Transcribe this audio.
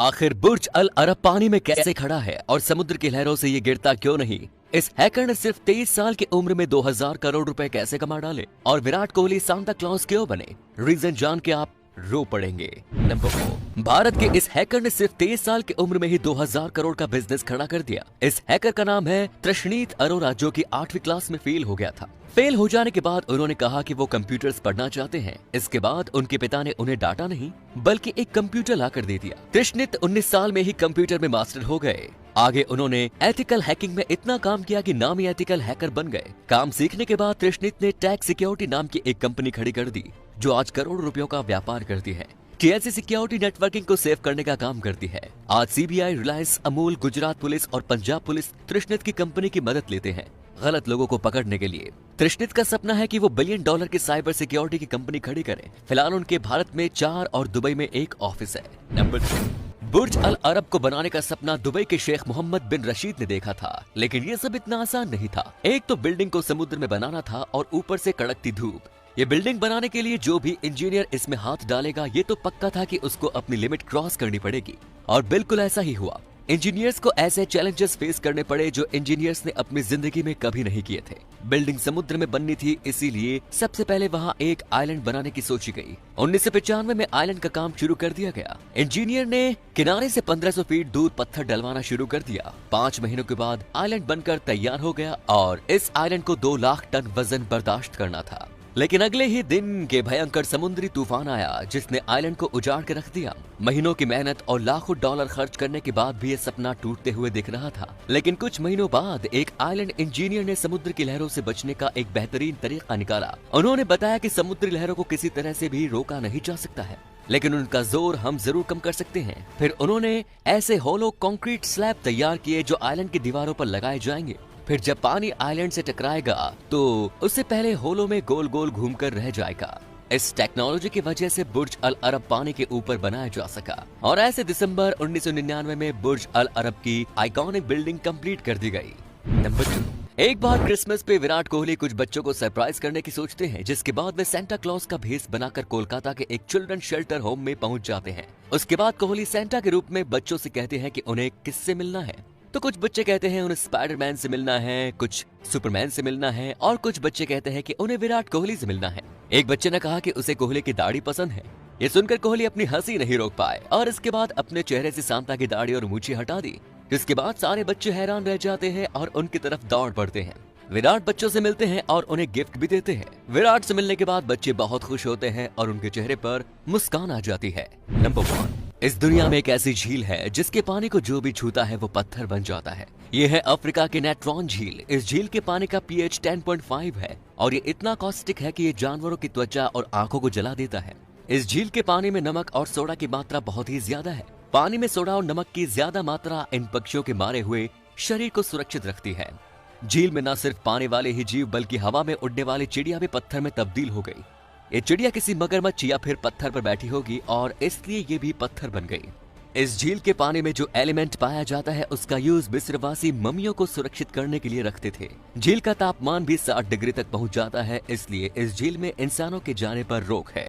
आखिर बुर्ज अल अरब पानी में कैसे खड़ा है और समुद्र की लहरों से ये गिरता क्यों नहीं? इस हैकर ने सिर्फ 23 साल की उम्र में 2000 करोड़ रुपए कैसे कमा डाले और विराट कोहली सांता क्लॉज क्यों बने? रीजन जान के आप रो पड़ेंगे। नंबर 4, भारत के इस हैकर ने सिर्फ 23 साल की उम्र में ही 2000 करोड़ का बिजनेस खड़ा कर दिया। इस हैकर का नाम है तृष्णीत अरोरा, जो कि 8वीं क्लास में फेल हो गया था। फेल हो जाने के बाद उन्होंने कहा कि वो कंप्यूटर्स पढ़ना चाहते हैं। इसके बाद उनके पिता ने उन्हें डांटा नहीं बल्कि एक कंप्यूटर लाकर दे दिया। तृष्णीत 19 साल में ही कंप्यूटर में मास्टर हो गए। आगे उन्होंने एथिकल हैकिंग में इतना काम किया कि नामी एथिकल हैकर बन गए। काम सीखने के बाद तृष्णीत ने टैग सिक्योरिटी नाम की एक कंपनी खड़ी कर दी, जो आज करोड़ों रुपयों का व्यापार करती है। टीएलसी सिक्योरिटी नेटवर्किंग को सेव करने का काम करती है। आज सीबीआई, रिलायंस, अमूल, गुजरात पुलिस और पंजाब पुलिस तृष्णीत की कंपनी की मदद लेते हैं गलत लोगों को पकड़ने के लिए। तृष्णीत का सपना है कि वो $1 बिलियन की साइबर सिक्योरिटी की कंपनी खड़ी करें। फिलहाल उनके भारत में 4 और दुबई में 1 ऑफिस है। नंबर 3, बुर्ज अल अरब को बनाने का सपना दुबई के शेख मोहम्मद बिन रशीद ने देखा था, लेकिन ये सब इतना आसान नहीं था। एक तो बिल्डिंग को समुद्र में बनाना था और ऊपर से कड़कती धूप। ये बिल्डिंग बनाने के लिए जो भी इंजीनियर इसमें हाथ डालेगा, ये तो पक्का था कि उसको अपनी लिमिट क्रॉस करनी पड़ेगी। और बिल्कुल ऐसा ही हुआ। इंजीनियर्स को ऐसे चैलेंजेस फेस करने पड़े जो इंजीनियर्स ने अपनी जिंदगी में कभी नहीं किए थे। बिल्डिंग समुद्र में बननी थी, इसीलिए सबसे पहले वहाँ एक आइलैंड बनाने की सोची गई। 1995 में आइलैंड का काम शुरू कर दिया गया। इंजीनियर ने किनारे से 1500 फीट दूर पत्थर डलवाना शुरू कर दिया। 5 महीनों के बाद आइलैंड बनकर तैयार हो गया और इस आइलैंड को 2 लाख टन वजन बर्दाश्त करना था। लेकिन अगले ही दिन के भयंकर समुद्री तूफान आया, जिसने आइलैंड को उजाड़ के रख दिया। महीनों की मेहनत और लाखों डॉलर खर्च करने के बाद भी ये सपना टूटते हुए दिख रहा था। लेकिन कुछ महीनों बाद एक आइलैंड इंजीनियर ने समुद्र की लहरों से बचने का एक बेहतरीन तरीका निकाला। उन्होंने बताया कि समुद्री लहरों को किसी तरह से भी रोका नहीं जा सकता है, लेकिन उनका जोर हम जरूर कम कर सकते हैं। फिर उन्होंने ऐसे होलो कंक्रीट स्लैब तैयार किए जो आइलैंड की दीवारों पर लगाए जाएंगे। फिर जब पानी आइलैंड से टकराएगा तो उससे पहले होलो में गोल गोल घूमकर रह जाएगा। इस टेक्नोलॉजी की वजह से बुर्ज अल अरब पानी के ऊपर बनाया जा सका और ऐसे दिसंबर 1999 में बुर्ज अल अरब की आइकॉनिक बिल्डिंग कंप्लीट कर दी गई। नंबर 2, एक बार क्रिसमस पे विराट कोहली कुछ बच्चों को सरप्राइज करने की सोचते हैं, जिसके बाद वे सेंटा क्लॉज का भेष बनाकर कोलकाता के एक चिल्ड्रन शेल्टर होम में पहुंच जाते हैं। उसके बाद कोहली सेंटा के रूप में बच्चों से कहते हैं कि उन्हें किससे मिलना है। तो कुछ बच्चे कहते हैं उन्हें स्पाइडरमैन से मिलना है, कुछ सुपरमैन से मिलना है और कुछ बच्चे कहते हैं कि उन्हें विराट कोहली से मिलना है। एक बच्चे ने कहा कि उसे कोहली की दाढ़ी पसंद है। ये सुनकर कोहली अपनी हंसी नहीं रोक पाए और इसके बाद अपने चेहरे से सांता की दाढ़ी और मूछें हटा दी। जिसके बाद सारे बच्चे हैरान रह जाते हैं और उनकी तरफ दौड़ पड़ते हैं। विराट बच्चों से मिलते हैं और उन्हें गिफ्ट भी देते हैं। विराट से मिलने के बाद बच्चे बहुत खुश होते हैं और उनके चेहरे पर मुस्कान आ जाती है। नंबर 1, इस दुनिया में एक ऐसी झील है जिसके पानी को जो भी छूता है वो पत्थर बन जाता है। ये है अफ्रीका की नेट्रॉन झील। इस झील के पानी का pH 10.5 है और ये इतना कॉस्टिक है कि ये जानवरों की त्वचा और आंखों को जला देता है। इस झील के पानी में नमक और सोडा की मात्रा बहुत ही ज्यादा है। पानी में सोडा और नमक की ज्यादा मात्रा इन पक्षियों के मारे हुए शरीर को सुरक्षित रखती है। झील में न सिर्फ पानी वाले ही जीव बल्कि हवा में उड़ने वाली चिड़िया भी पत्थर में तब्दील हो गई। ये चिड़िया किसी मगरमच्छ या फिर पत्थर पर बैठी होगी और इसलिए ये भी पत्थर बन गई। इस झील के पानी में जो एलिमेंट पाया जाता है उसका यूज मिस्रवासी मम्मियों को सुरक्षित करने के लिए रखते थे। झील का तापमान भी 60 डिग्री तक पहुंच जाता है, इसलिए इस झील में इंसानों के जाने पर रोक है।